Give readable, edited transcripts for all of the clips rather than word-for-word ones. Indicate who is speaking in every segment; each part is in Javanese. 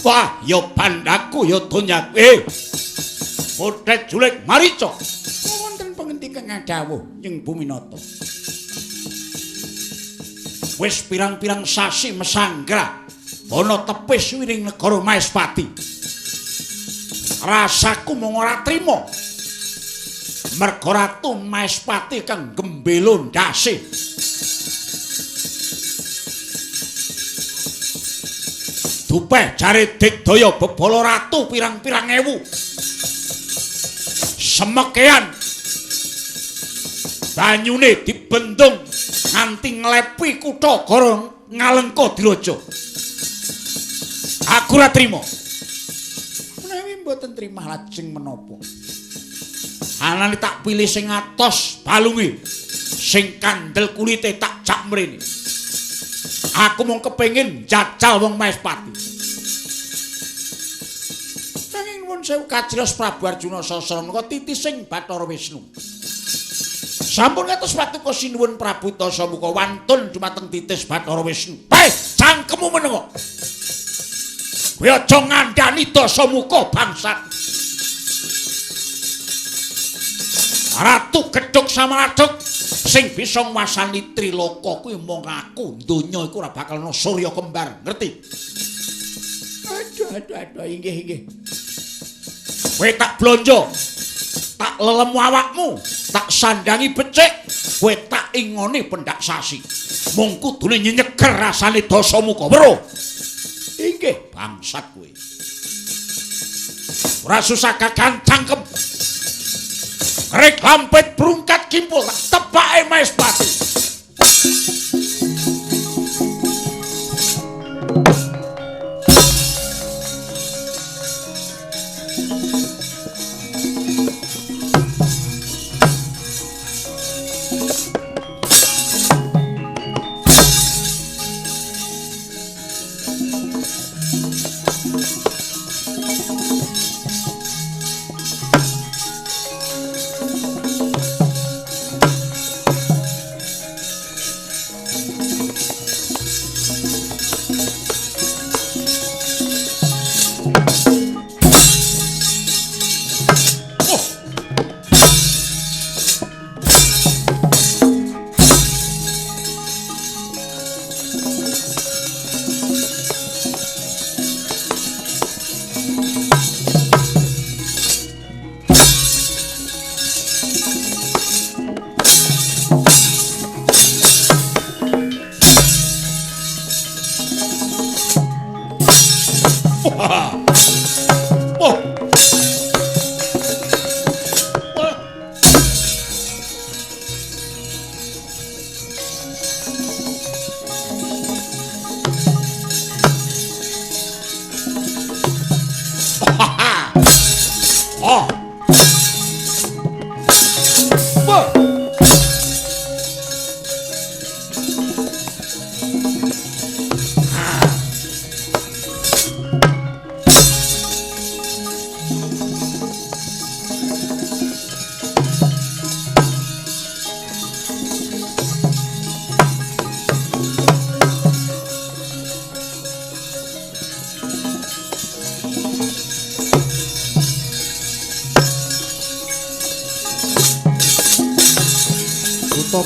Speaker 1: Wah, ya bandaku ya donyaku. Podhet julik marica. Wonten pangandikan dawuh ing Buminata. Wis pirang-pirang sasi mesanggra ana tepis wiring negara Maespati. Rasaku mung ora trima. Merga Ratu Maespati kang gembela ndase. Dupeh jare Digdaya bebala ratu pirang-pirang ewu. Semekean banyune dibendung nganti nglepi kutha Goro Ngalengka Diraja. Aku ora trima. Menawi mboten trimah lajeng menapa? Anane tak pilih sing atos balunge, sing kandel kulite tak jak mrene. Aku mung kepengin jajal wong Maespati. Nanging nuwun sewu Kajros Prabu Arjuna Sasra menika titising Bathara Wisnu. Sampun kados patuko sinuwun Prabu Dasamuka wantun dumateng titis Bathara Wisnu. Bae, cangkemmu menengo. Kowe aja ngandhani Dasamuka bangsat. Ratu Gedhug Samaladuk sing bisa nguasani Triloka kuwi mung aku, donya iku ora bakal ana Surya kembar, ngerti? Aduh, inggih. Kowe tak blonjo, tak lelemu awakmu, tak sandangi becik, kowe tak ingoni pendak sasi. Mung kudune nyeger rasane Dasamuka, weruh. Inggih, bangsat kowe. Ora susah gagang cangkem. Rek lampet berungkat kimpul tepake Maespati.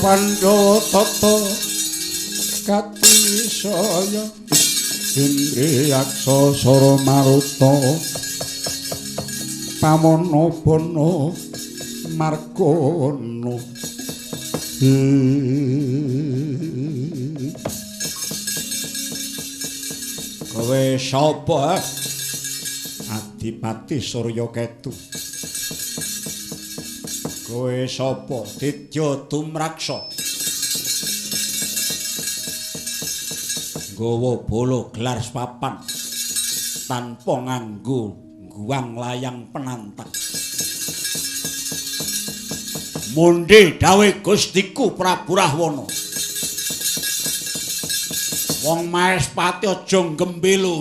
Speaker 2: Pandhawa tata katisaya Indriyaksa Sara Maruta Pamana Bana Margana
Speaker 1: Kowe sapa? Adipati Surya Ketu. Kowe sapa? Ditya Tumraksa. Nggawa bala gelar papan tanpa nganggo guwang layang penantang. Mondhe dawuh Gustiku Prabu Rahwana. Wong Maespati aja gembelo.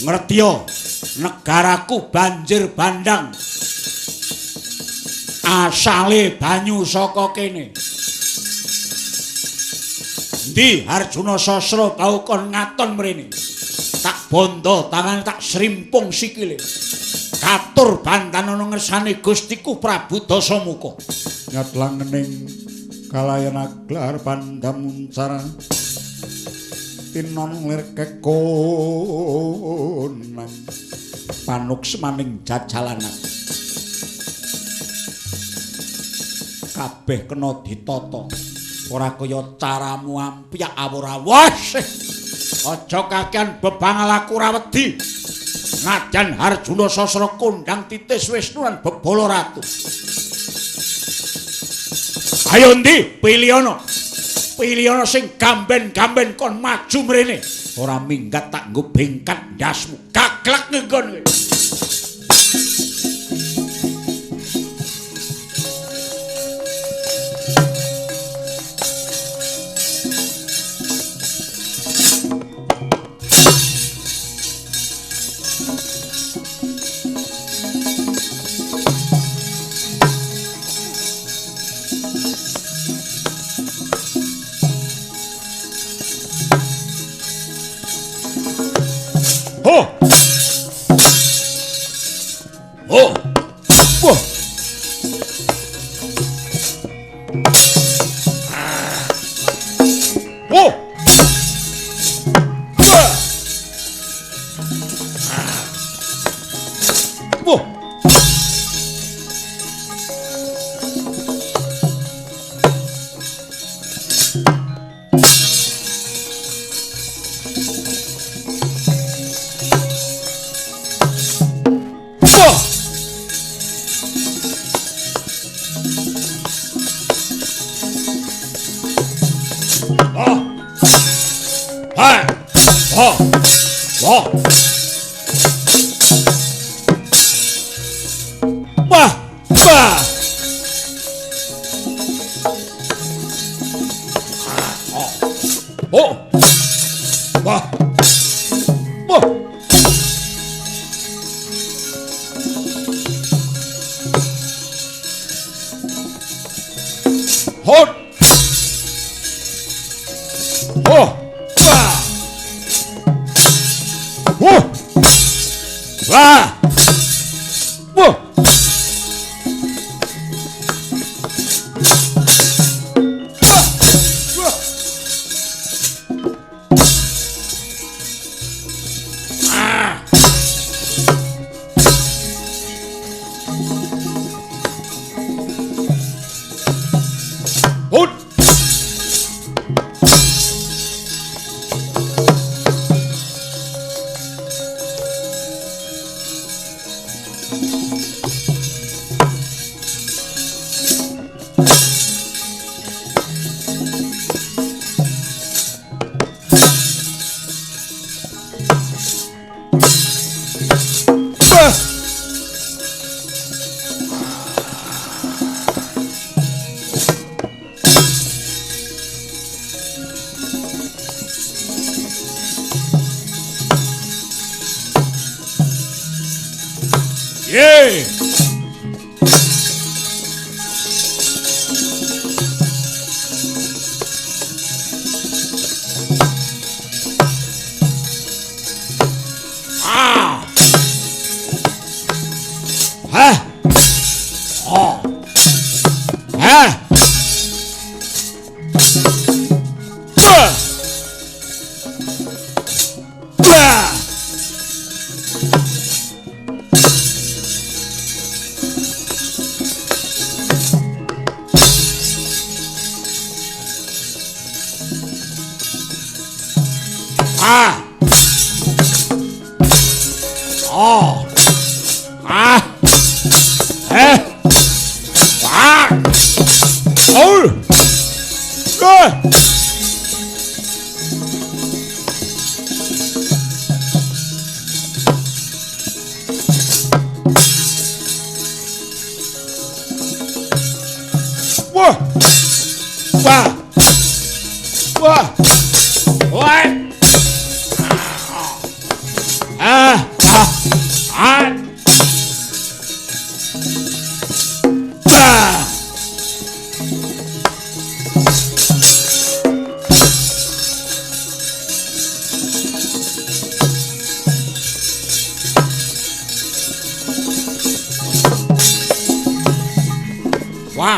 Speaker 1: Ngertiya, negaraku banjir bandang. Asale banyu saka kene. Endi Arjuna Sasra bau kon ngaton mrene. tak bondo tangan tak srimpung sikile. Katur bantan ana ngersane Gustiku Prabu Dasamuka.
Speaker 2: Nyatlangening kalayan aglar pandamuncara tinon lirkekonan panuksmaning jajalanan kabeh kena ditata ora kaya caramu ampyak awora wes aja kakean bebang laku rawedi najan Harjuna Sasra kondang Titis Wisnu lan Bebala Ratu. Ayo ndi pilihana sing gamben-gamben kon maju mrene ora minggat tak nggo bengkat ndasmu gaglek nggon kowe.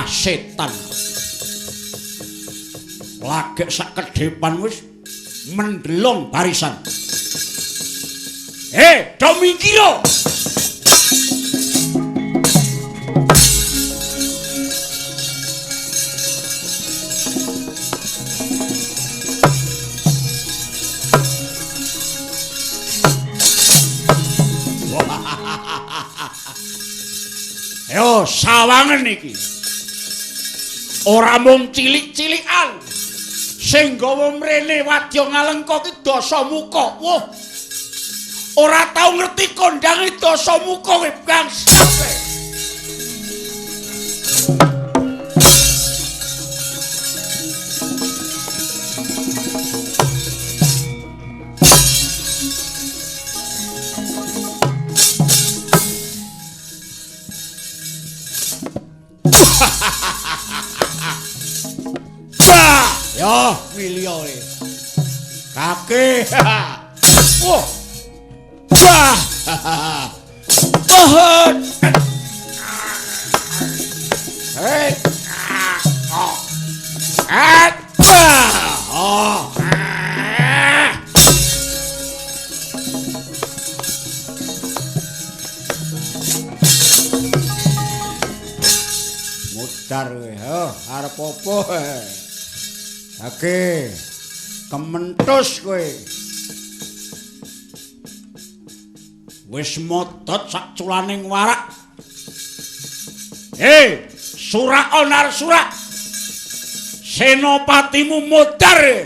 Speaker 2: setan. Lagek sak kedepan wis mendelong barisan. Do mikira. Yo sawangen iki. Ora mung cilik-cilikan. Sing gawa mrene wadya ngalengka ki Dasamuka. Wah. Ora tau ngerti kondange Dasamuka kuwi bangsat. Yo, milio e. Kake. Wah. Wah. Pohon. Hei. Oh. Oh. Mudar kowe. Arep opo? Oke, kementus kowe. Wis modot sak culaning warak. Surak onar surak. Senopatimu modar.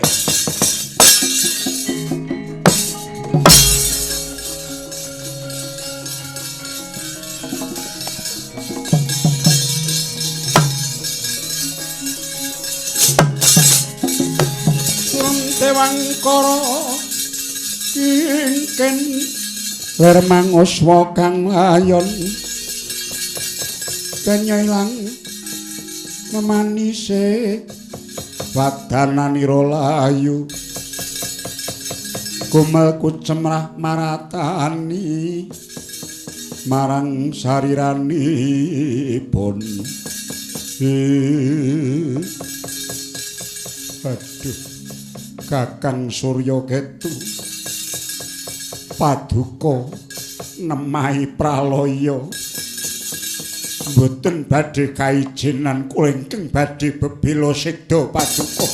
Speaker 2: Dewangkara kingken ler manguswa kang layon kanyailang memanise wadananira layu kumelku cemrah maratani marang sariranipun. Aduh, Kakang Surya Ketu paduka nemahi pralaya mboten badhe kaijenan kula ingkang badhe bebela seda paduka.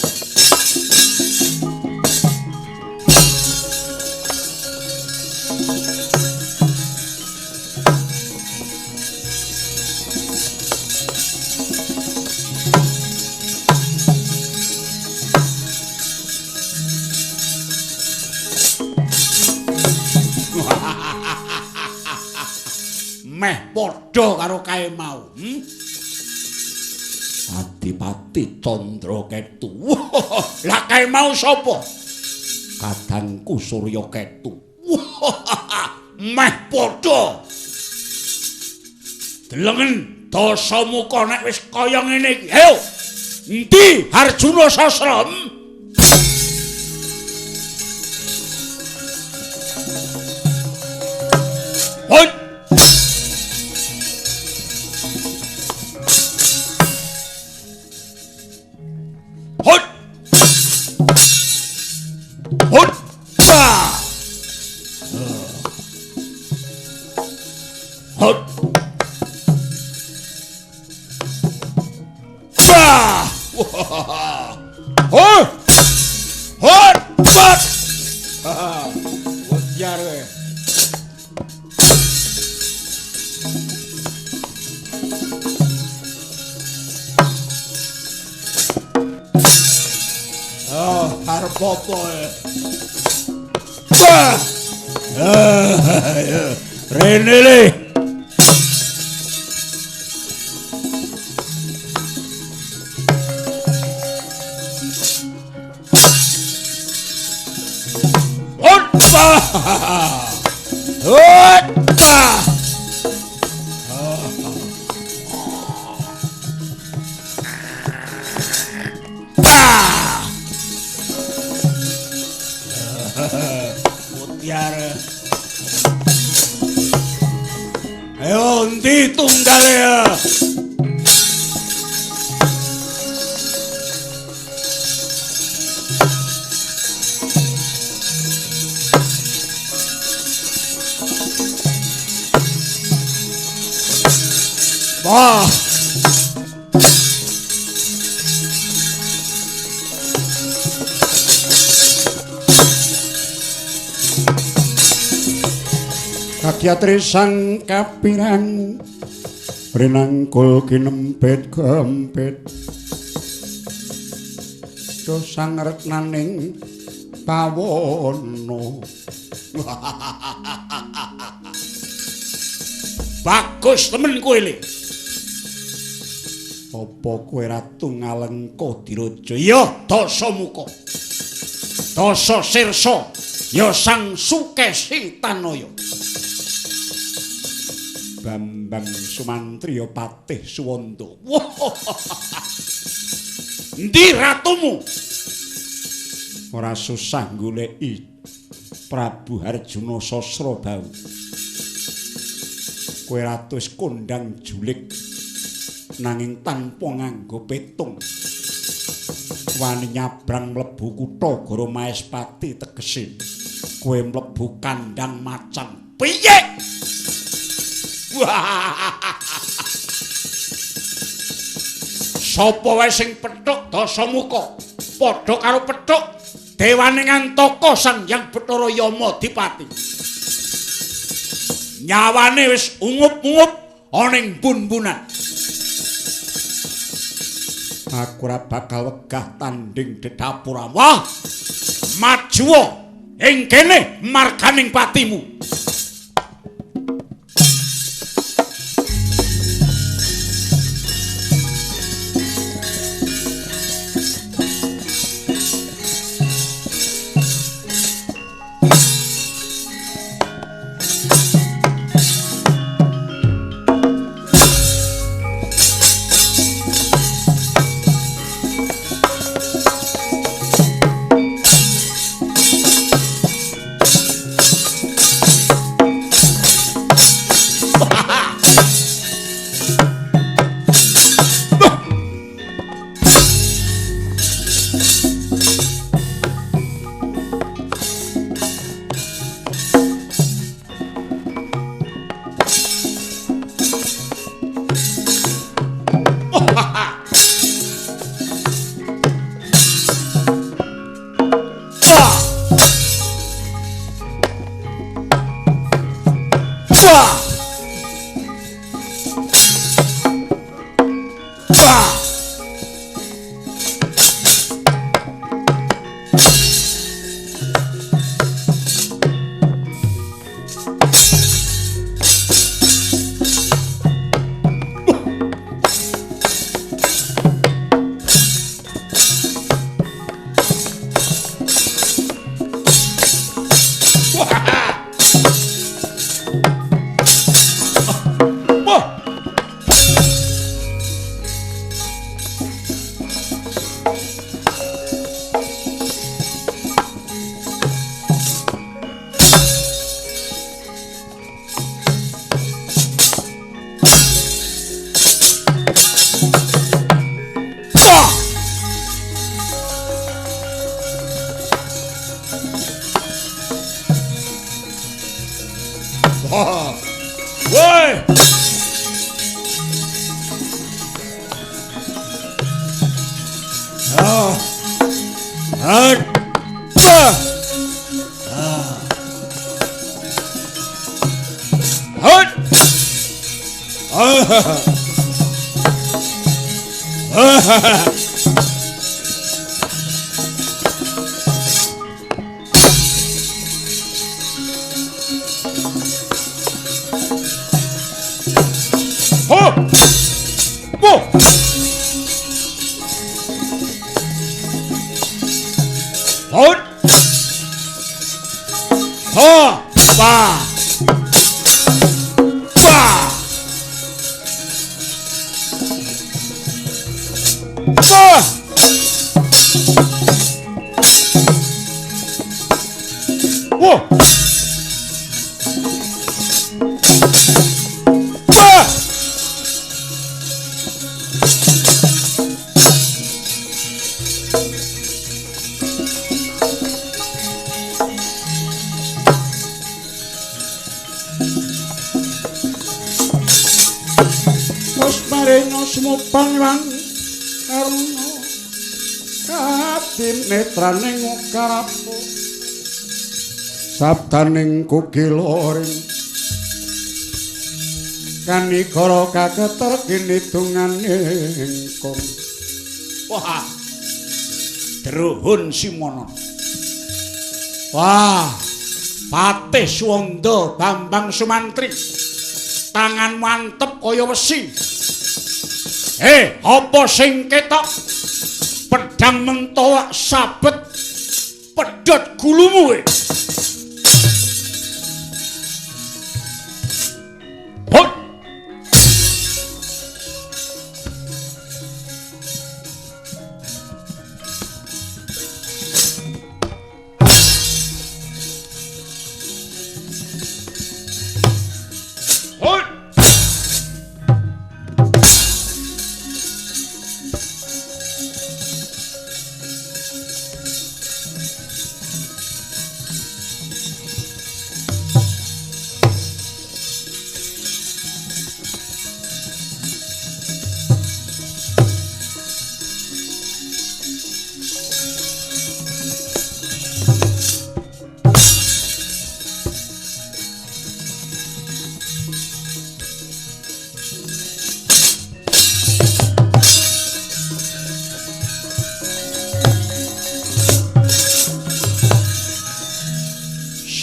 Speaker 2: Meh padha karo kae mau. Adipati Candra Ketu. Lah kae mau sapa? Kadangku Surya Ketu. Meh padha. Delengen Dasamuka nek wis kaya ngene iki. Ayo. Endi Arjuna Sasra? Hoi. Hot! Hot! Hot! Hot! Hot! Hot! Ujar we. Arep apa ya? Rene le. Hotpa! Hotpa! Mutiara. Ayo endi tunggale ya? Wah. Kakyatri sang kapirang rinangkul kinempit kempit dosang retnaning pawono.
Speaker 1: Bagus temen kowe le.
Speaker 2: Apa kowe ratu Ngalengka Diraja?
Speaker 1: Ya Dasamuka. Dasa Sirsa ya sang Sukesi Tanaya.
Speaker 2: Bambang Sumantri ya Patih Suwanda.
Speaker 1: Endi ratumu?
Speaker 2: Ora susah goleki Prabu Harjuna Sasrabau. Kowe ratu wis kondang julik nanging tanpa nganggo petung. Wani nyabrang mlebu kutha Goro Maespati tegese kowe mlebu kandang macan.
Speaker 1: Piye? Sapa wae sing pethuk Dasamuka padha karo pethuk dewaning Antaka Sang Hyang Bathara Yama Dipati. Nyawane wis ungup-ungup ana ing bun-bunan.
Speaker 2: Aku ora bakal wegah tanding dedapura.
Speaker 1: Wah, maju ing kene marganing patimu. Woi!
Speaker 2: sumupang karuna ati netraning karapo sabdaning kukiloring kanikara kaketer kinidunganing kong.
Speaker 1: Wah, Druhun Simana.
Speaker 2: Wah, Patih Swanda Bambang Sumantri. Tangan mantep kaya wesi. Apa sing ketok? Pedang mentowak sabet pedhot gulumu. Hot.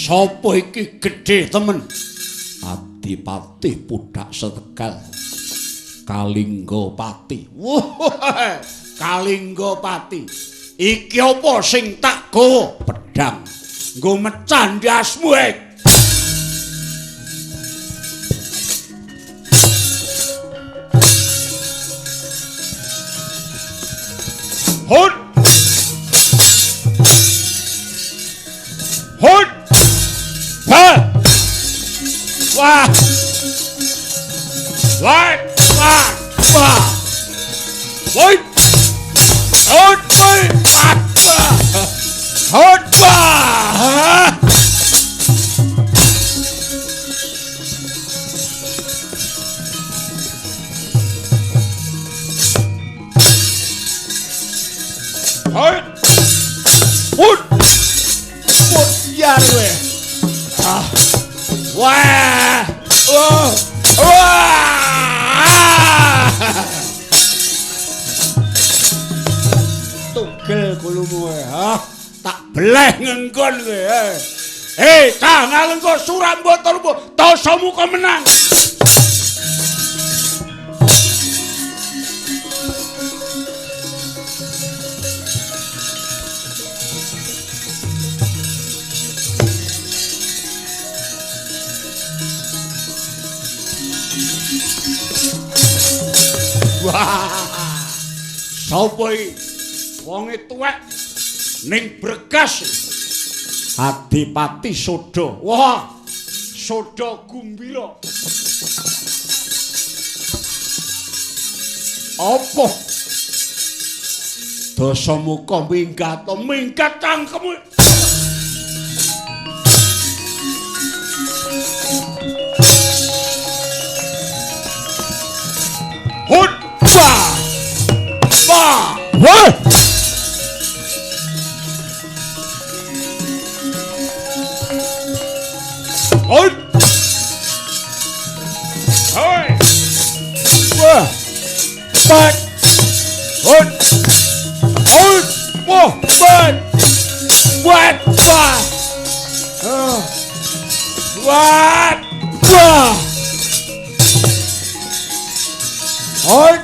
Speaker 2: Sopo iki gedhe temen? Adipati Pudak Setegal. Kalinggapati. Wah, Kalinggapati. Iki apa sing tak gawa? Pedhang. Nggo mecah ndasmu. Hut. Hut. Wah! Wah! Wah! Wah! Wah! Woi! Hot! Woi! Hot! Wah! Hot! Hut! Hut! Yar we. Wah! Oh! Wah! Tugel kulumu ha. Tak beleh ngengkon kowe. Kang ngalengko Surambata tasamu kok menang. Wah, sapa iki? Wonge tuwek ning Bregas. Adipati Soda. Wah, Soda Gumbira. Apa? Dasamuka minggat cangkemmu. Hut! Wah! Wah! Wah! Hut! Hoi! Wah! Bat! Hut! Hut! Wah! Bat! Bat! Wah! Wat! Wah! Hut!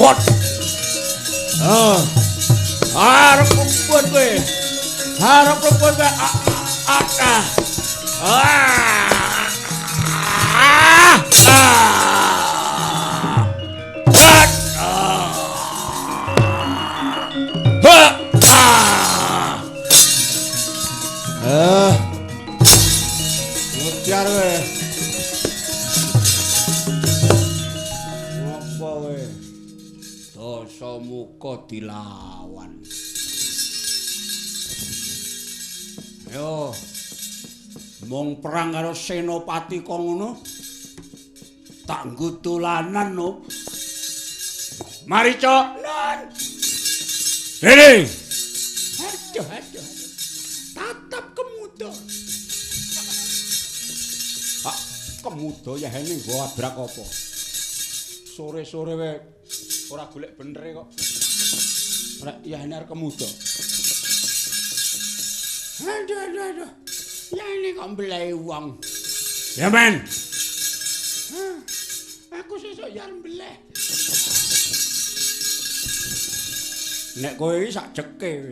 Speaker 2: What? Harap perempuan gue. Harap perempuan gue. Mutiar gue. Apa gue? Dasamuka dilawan. Yo. Mung perang karo senopati kok ngono. Tak nggo dolanan no. Mari, Cok. Nun. Rene.
Speaker 1: Aduh. Tatap kemuda.
Speaker 2: Ah, kemuda ya hene nggo abrak apa? Sore-sore wae ora golek bener kok. Rek ya hene arep kemuda.
Speaker 1: Aduh. Ya ini kok mbelai wong.
Speaker 2: Ya men.
Speaker 1: Aku sesuk ya mbeleh.
Speaker 2: Nek kowe iki sak jeke.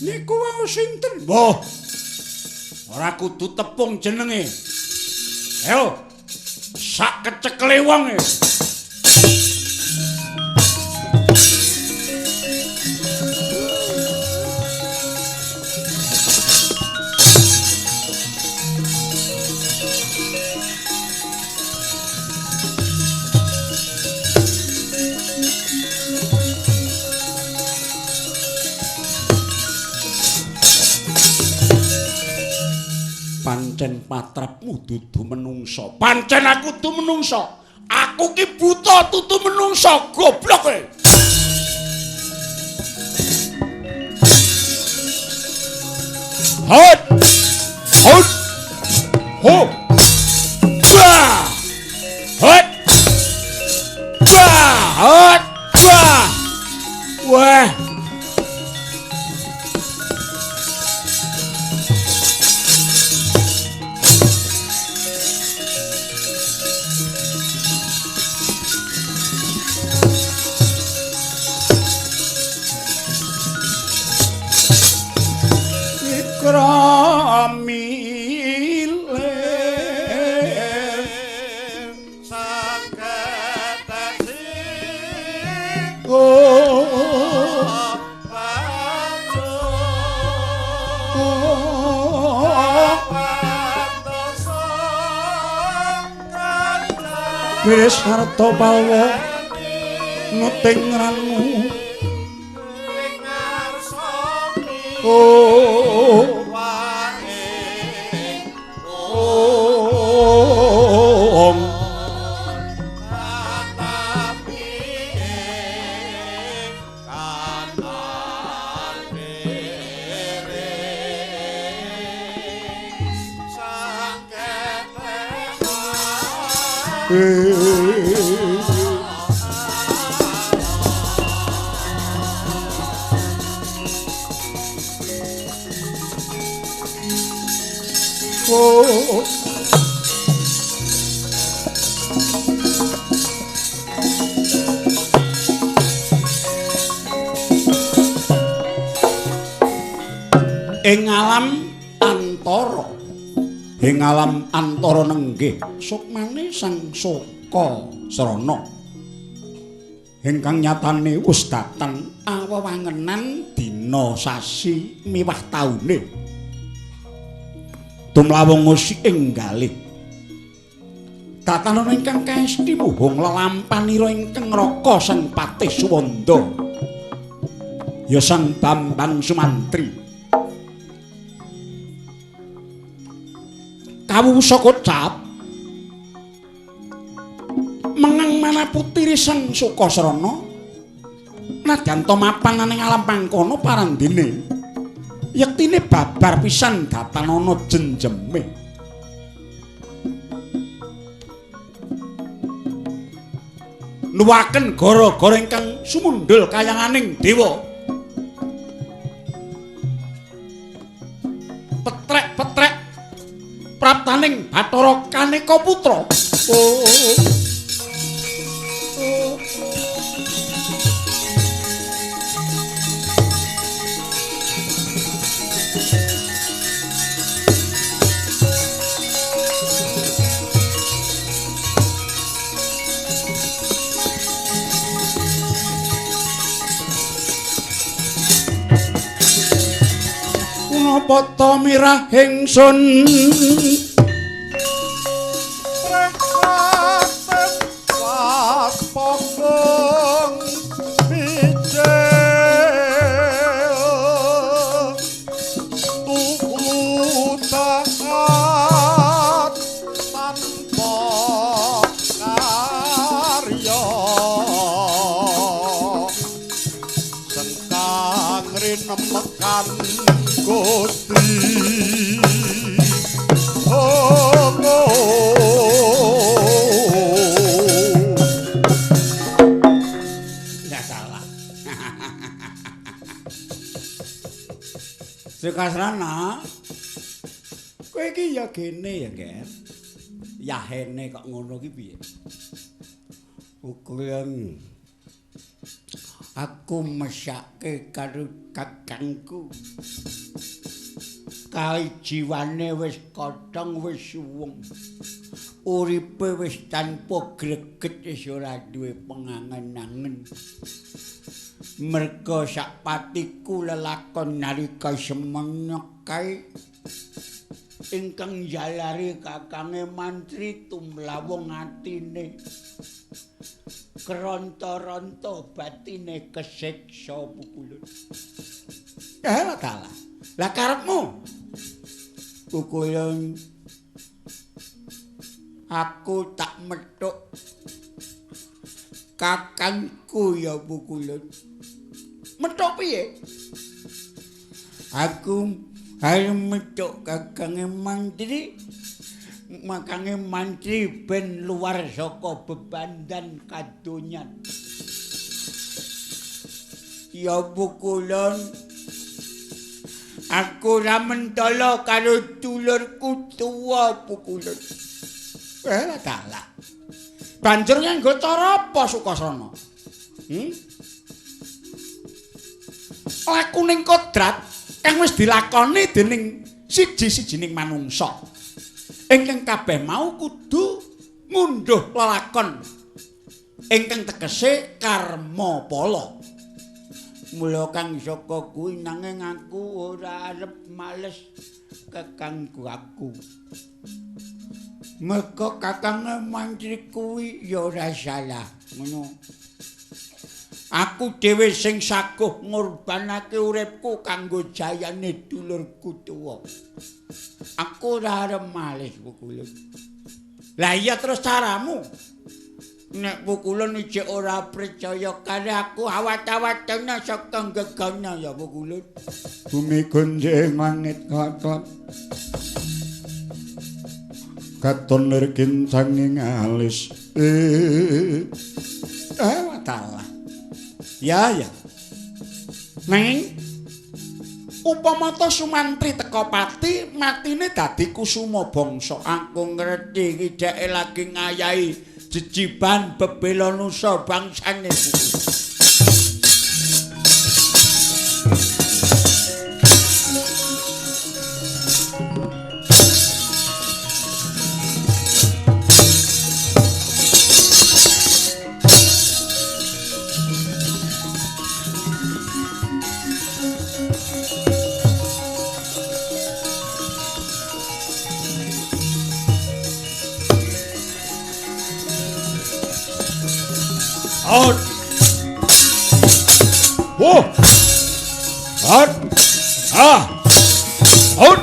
Speaker 1: Niku wau sinten?
Speaker 2: Mbah. Ora kudu tepung jenenge. Ayo. Sak kecekle wong e. Pancen patrapmu dudu menungso. Pancen aku dudu menungso. Aku ki buta tutu menungso, goblok kowe. Hot. Ho. Wah. Hot. Wah. Wah. Kramile
Speaker 3: saketesi
Speaker 2: wis harta palwa nuting ranu ing alam antara nenggih sukmane sang Soka Srana ingkang nyatane wis dateng awewangenan dina sasi miwah taune tumlawung enggalih tatanan ingkang kaesti muhung lelampanira ingkang Raka sang Patih Suwanda ya sang Bambang Sumantri kawusa kocap mengang manaputiri sang Sukasrana nadyan to mapan ning alam pangkono parandene yektine babar pisan datanana jenjeme nuwaken gara-gara ingkang sumundul kayanganing dewa petrek-petrek praptaning Bathara Kaneka Putra. Napa ta mirah ingsun Kasrana. Kowe iki ya gene ya, Ger. Yahene kok ngono ki piye? Ukuran aku mesake karo kakangku. Kali jiwane wis kothong wis suwung. Uripe wis tanpa greget wis ora duwe pengangen-angen. Merga sak patiku lelakon nalika semenyok kae ingkang jalari kakange mantri tumlawung atine keronto-ronto batine kesiksa pukulun. Kalah. Lah karepmu pukulun aku tak metuk kakangku ya pukulun. Metuk piye? Aku arep metuk kakange mantri. Makange mantri ben luar saka bebandan kadonyan. Ya pukulun aku ora mentala karo dulurku tuwa pukulun. Kalah. Banjur nganggo cara apa Sukasana? Lakuning kodrat kang wis dilakoni dening siji-sijining manungsa. Ingkang kabeh mau kudu ngunduh lelakon ingkang tegese karma pala. Mula kang saka kuwi nanging aku ora arep males kakangku aku. Merga kakang mantri kuwi ya ora salah, ngono. Aku dhewe sing saguh ngorbanake uripku kanggo jayane dulurku tuwa. Aku ora arep malih pukulun. Lah iya terus caramu. Nek pukulun ijek ora percaya karo aku awat-awatane saka gegana ya pukulun. Bumi gonjeng langit katon. Katon lerkin sanging alis. Watalah. Ya. Nanging upama ta Sumantri teka pati, matine dadi kusuma bangsa. Aku ngerti iki dheke lagi ngayahi jejiban bebela nusa bangsane. Out. Whoa. Out. Out. Out.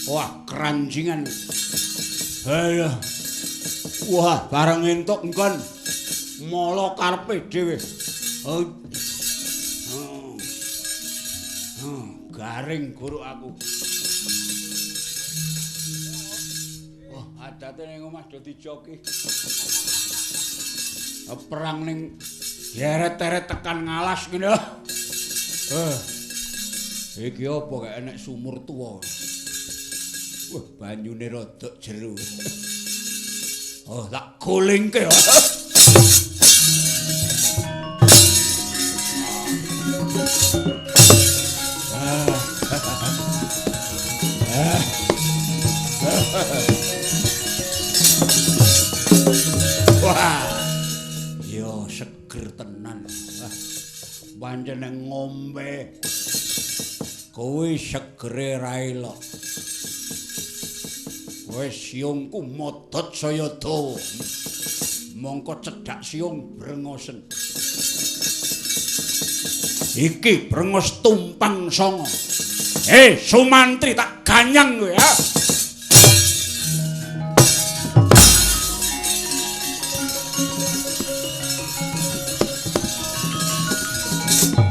Speaker 2: Wah, keranjingan. Ayo. Wah, bareng entuk engkon mala karepe dhewe. Garing guru aku. Wah, adate ning omah do dijoki. Perang ning deret-deret tekan ngalas ngene. Iki apa kaya enek sumur tuwa. Wah, banyune rodok jero. Oh, tak golingke ya. Wah. Yo seger tenan. Pancen ngombe. Kuwi segere ra elok. Wis siungku modot saya dawa. Mongko cedhak siung brengosen. Iki brengos tumpang songo. Sumantri tak ganyang kowe ya.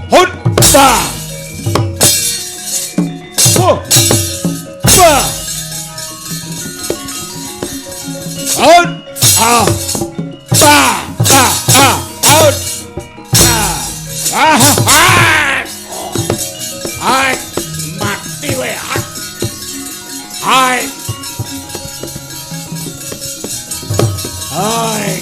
Speaker 2: Hutta. Oh. Ba. Out. Ah. Ba. Ba. Ah. Out. Ah. Ah. Hai. Mati we. Hai. Hai.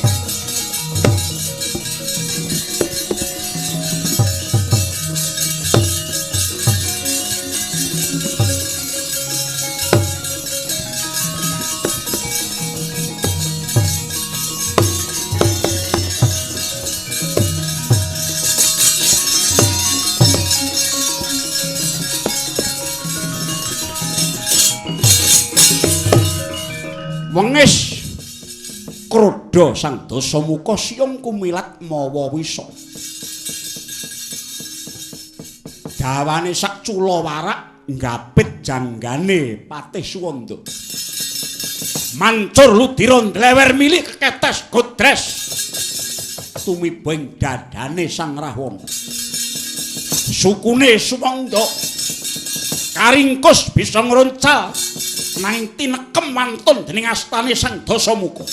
Speaker 2: Wengis krodha sang Dasamuka siung kumilat mawa wisa. Dawane sak cula warak nggapit janggane Patih Suwanda. Mancur ludira ndlewer mili keketes godres tumibeng dadane sang Rahwana. Sukune Suwanda karingkus bisa ngroncal nanging tinekem wantun dening astane sang Dasamuka.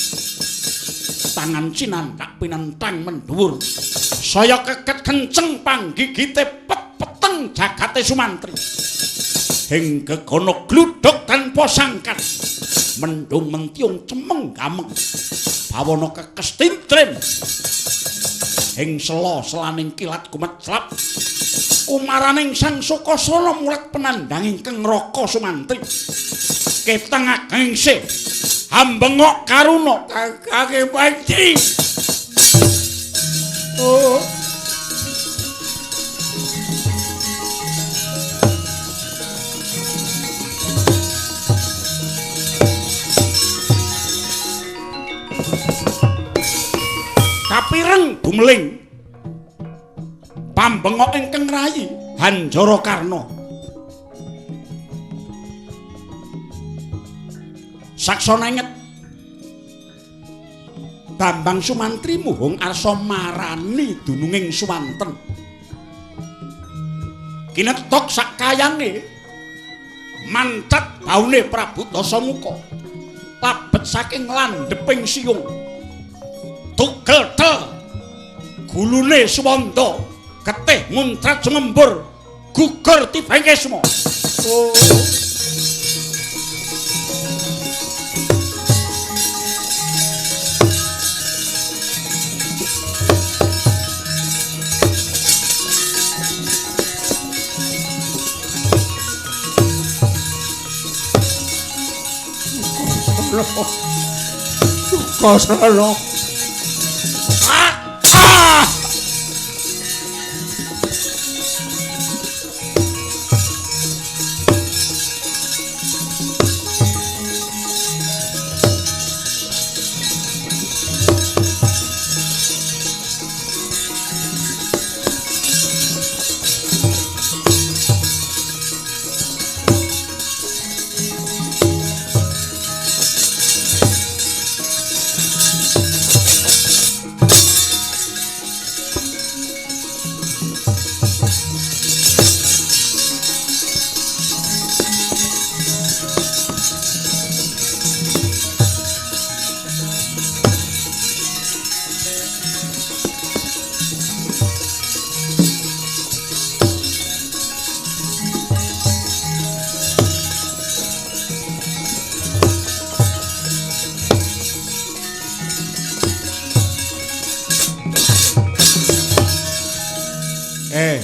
Speaker 2: Tangan cinantak pinentang mendhuwur saya keket kenceng panggigite peteng jagate Sumantri. Ing gegono gluduk tanpa sangkat mendung mentiung cemeng gameng bawana kekes tintrim. Ing sela-selaning kilat gumeclap umaraning sang Sukasana mulat penandhanging Keng Raka Sumantri. Keteng ageng sih hambengok karuna kakake panci. Oh. Kapireng bumeling pambengok ingkang rayi Hanjara Karna. Saksana inget Bambang Sumantri muhung arsa marani dununging Suwanten. Kinetok sakayange mancat baune Prabu Dasamuka labet saking landheping siung. Tugel-tel gulune Suwanda getih muncrat sumembur gugur tibenge semua. Oh. Kosalo.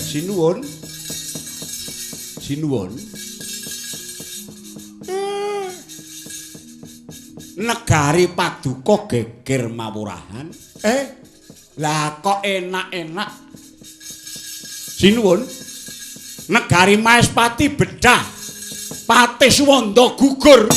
Speaker 2: Sinuwun. Sinuwun. negari paduka geger mawurahan. Lah kok enak-enak. Sinuwun. Negari Maespati bedah. Patih Suwanda gugur.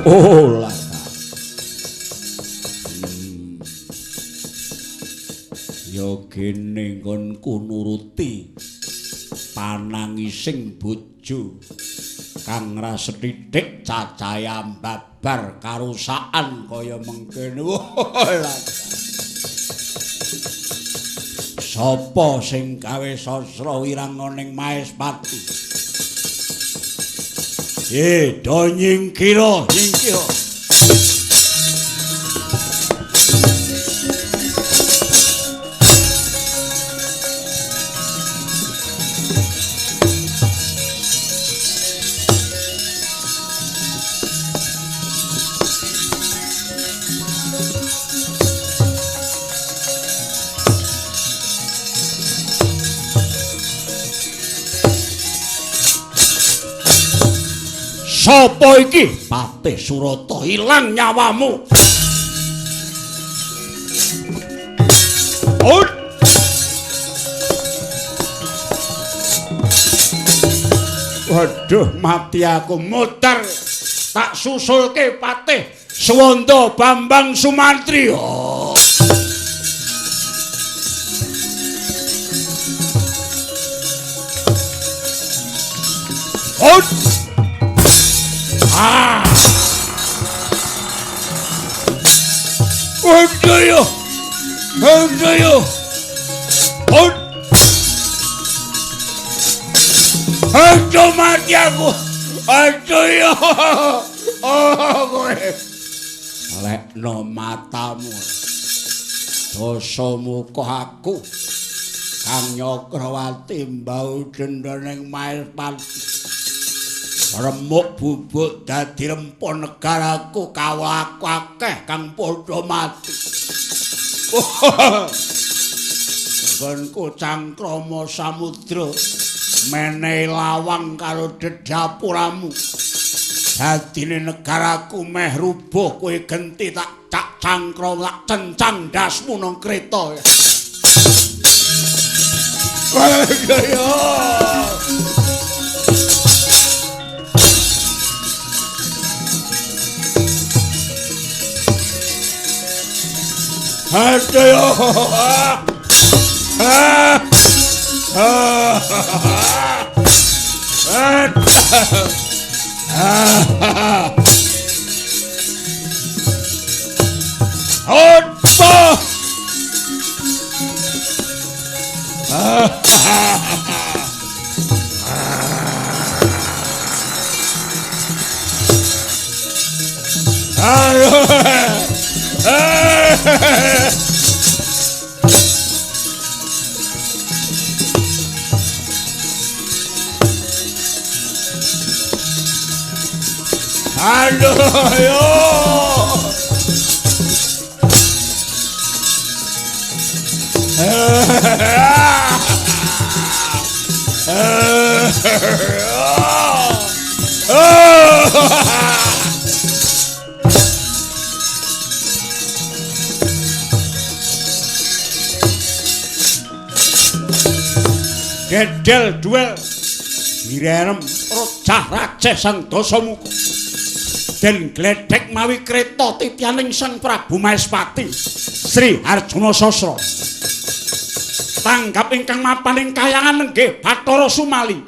Speaker 2: Oh, lah. Ya gene nggonku nuruti panangising bojo kang rasethithik cacaya babar karusaan kaya mengkene. Sapa sing gawe sastra wiranganing Maespati? Do nyingkira. Sapa iki? Patih Surata, ilang nyawamu. Waduh, mati aku muter. Tak susulke Patih Suwanda Bambang Sumantri. Aduh mati aku. Aduh ya. Kowe. Lekno matamu. Dosamu kok aku. Kang Nyakrawati mbau dendhaning Maespati. Remuk bubuk dadi rempon negaraku kawaku akeh kang padha mati. Nggonku cangkrama samudra menehi lawang karo dedapuramu. Dadine negaraku meh rubuh kowe genti tak cangkram tak cencang dasmu nang kreta. Gedel duel Wirerem rojah raceh sang Dasamuka den gledhek mawi kreta tityaning Sang Prabu Maespati Sri Arjuna Sasra tanggap ingkang mapan ing kayangan nggih Bathara Sumali.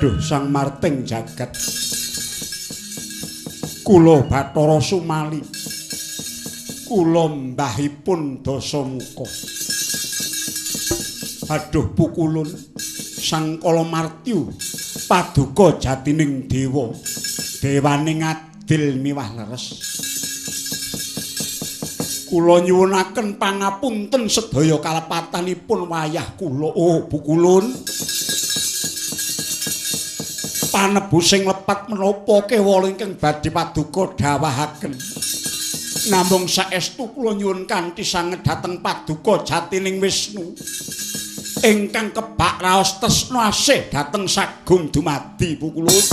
Speaker 2: Waduh sang marting jagat. Kula Bathara Sumali. Kula mbahipun Dasamuka. Aduh pukulun sang Kalamartya paduka jatining dewa. Dewaning adil miwah leres. Kula nyuwunaken pangapunten sedaya kalepatanipun wayah kula. Oh pukulun. Panebusing lepat menapa kewala ingkang badhe paduka dawahaken. Namung saestu kula nyuwun kanthi sanget dhateng paduka jatining Wisnu. Ingkang kebak raos tresna asih dhateng sagung dumadi pukulun.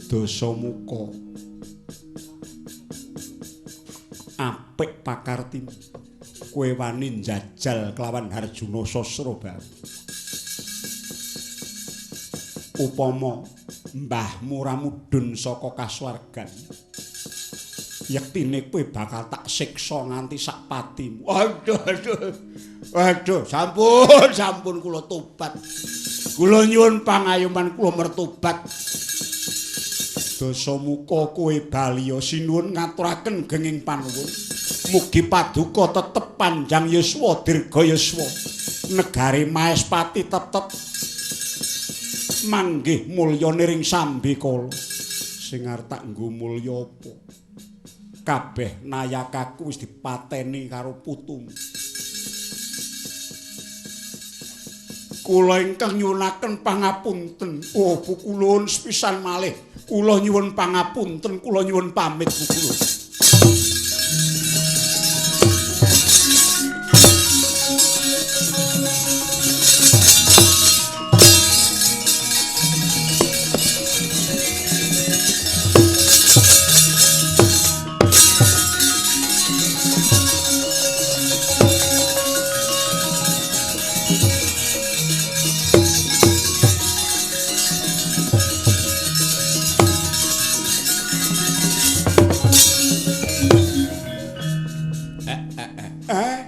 Speaker 2: Dasamuka apik pakartimu. Kowe wani njajal kelawan Harjuna Sasrabahu. Upama mbahmu ora mudhun saka kasuwargan, yektine kowe bakal tak siksa nganti sak patimu. Waduh, sampun kula tobat. Kula nyuwun pangayoman kula mertobat. Dasamuka kowe baliya sinuwun ngaturaken genging panuwun. Mugi paduka tetep panjang yuswa dirga yuswa. Negari Maespati tetep manggih mulyane ring sambikala. Sing arep tak nggo mulya apa? Kabeh nayakaku wis dipateni karo putumu. Kula ingkang nyuwunaken pangapunten. Oh pukulun sepisan malih. Kula nyuwun pangapunten, kula nyuwun pamit pukulun.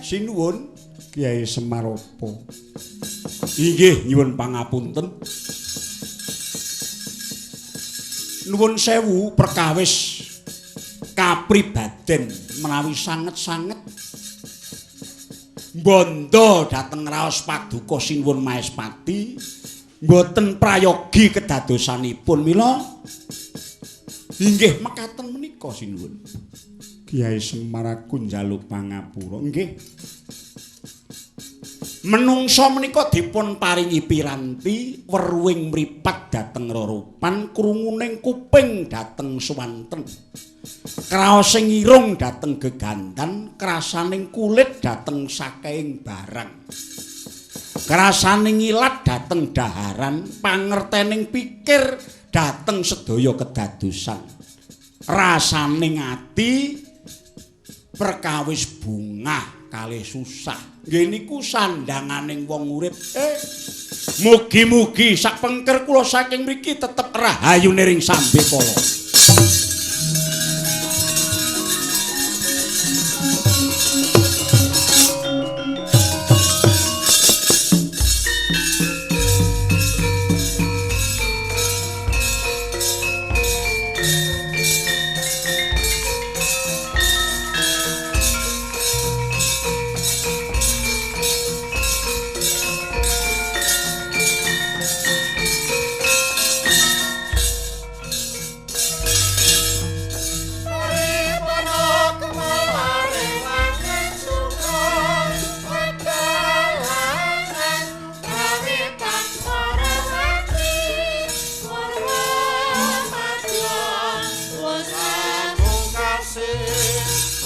Speaker 2: Sinuwun Kyai Semarapa. Inggih nyuwun pangapunten. Nuwun sewu perkawis kapribaden menawi sanget-sanget bondo dhateng raos paduka sinuwun Maespati mboten prayogi kedadosanipun mila inggih mekaten menika sinuwun. Kyai Semaraku njaluk pangapura. Nggih. Menungsa menika dipun paringi piranti weruhing mripat dhateng roropan, krunguning kuping dhateng swanten. Kraosing irung dhateng gegandan, krasaning kulit dhateng sakeing barang. Krasaning ilat dhateng daharan, pangertening pikir dhateng sedaya kedadosan. Rasaning ati perkawis bungah kalih susah. Nggih niku sandanganing wong urip. Mugi-mugi sak pengker kula saking mriki tetep rahayune ring sambikala.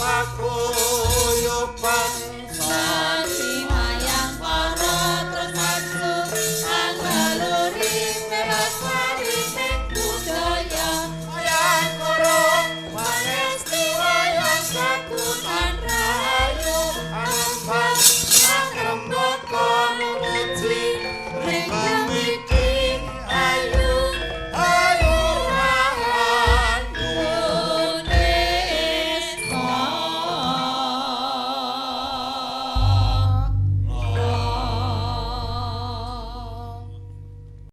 Speaker 3: Aku yo pan